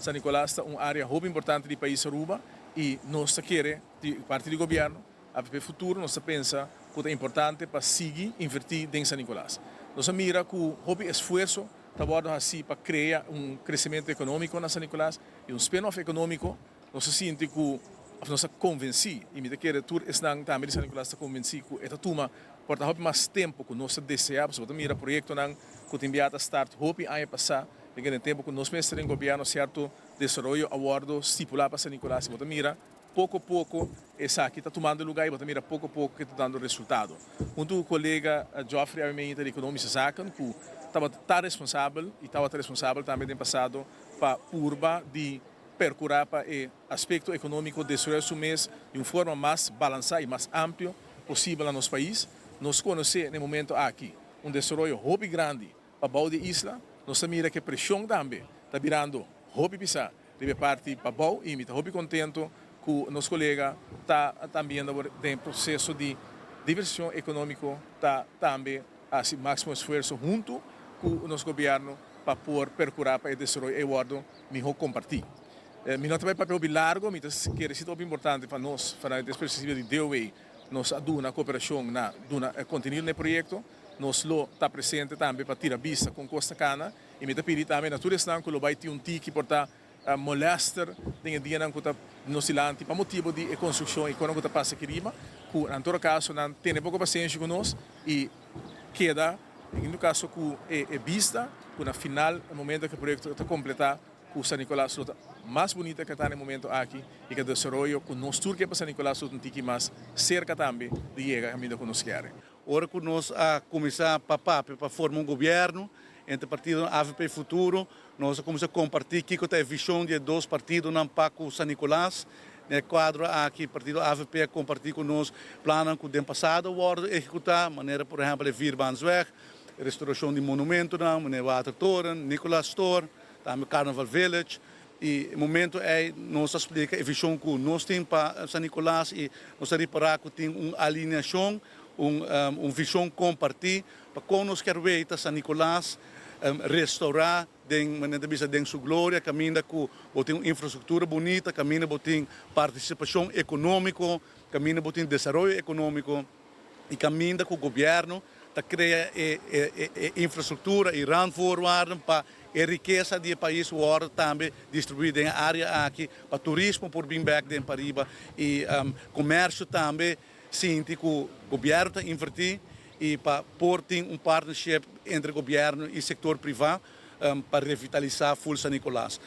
San Nicolás é uma área muito importante do país Aruba e nós queremos, de parte do governo, a futuro, nós pensa que é importante para seguir investir em San Nicolás. Nós mira que o esforço está assim para criar crescimento econômico na San Nicolás e spin-off econômico, nós sentimos que nós convenci e me quer tur estão também San Nicolás está convenci que esta turma por mais tempo que nós desejamos, porque mira projeto não que enviado a start hope aí passar porque tempo que nós mestres em governo certo desenvolvimento acordo estipulado para San Nicolás, porque mira pouco a pouco essa aqui está tomando lugar e você mira pouco a pouco que está dando resultado. Junto com o colega Geoffrey Armenta de Economische Zaken, que estava responsável e estava responsável também no passado para curva de percurar para o aspecto econômico de desenvolver mês de uma forma mais balançada e mais ampla possível no nosso país. Nós conhecemos no momento aqui desenvolvimento hobby grande para a de isla. Nós mira que a pressão também está virando hobby pisar de parte para a e me está hobby contento que nosso colega está também em processo de diversão econômica, está também a máximo esforço junto com o nosso governo para poder percurar para o desenvolvimento e guardo melhor compartilhar. Nós também papel bem largo, mas que é muito importante para nós, para a perspectiva de DOE, nós aduna cooperação na continuar no projeto, nós está presente também para tirar vista com Costa Cana e me pedir também na turismo que vai ter tiki para molestar dengan dia nang kuta nosilante para motivo de construção e quando kuta passa aqui rima, que em todo caso não tem pouca paciência conosco e queda no caso que é vista que na final no momento que o projeto está completar que San Nicolás mais bonita que está no momento aqui e que o desenvolvimento que nós turque para San Nicolás um tiki mais cerca também de chegar a medida que nós queremos. Ora que nós a começar para formar governo entre o partido AVP Futuro, nós começamos a compartilhar que é a visão de dois partidos não para San Nicolás. No quadro aqui, o partido AVP compartilha conosco planos que no passado foram executar, maneira, por exemplo, Vierbansweg, restauração de monumento, Watertoren, Nicolas Store, também Carnaval Village. E o momento é nós explica a visão que nós temos para San Nicolás e nós reparar que tem uma alinhação, uma visão compartilhada para como nós queremos ver San Nicolás restaurar den sua glória, caminha com uma infraestrutura bonita, caminha com participação econômica, caminha com desenvolvimento econômico e caminha com o governo para criar infraestrutura e randvoorwaarden para a riqueza do país wordt também distribuída em área aqui para turismo por bem back de Pariba e comércio também sinto que o governo está investir e para pôr partnership entre o governo e o setor privado para revitalizar Full San Nicolás.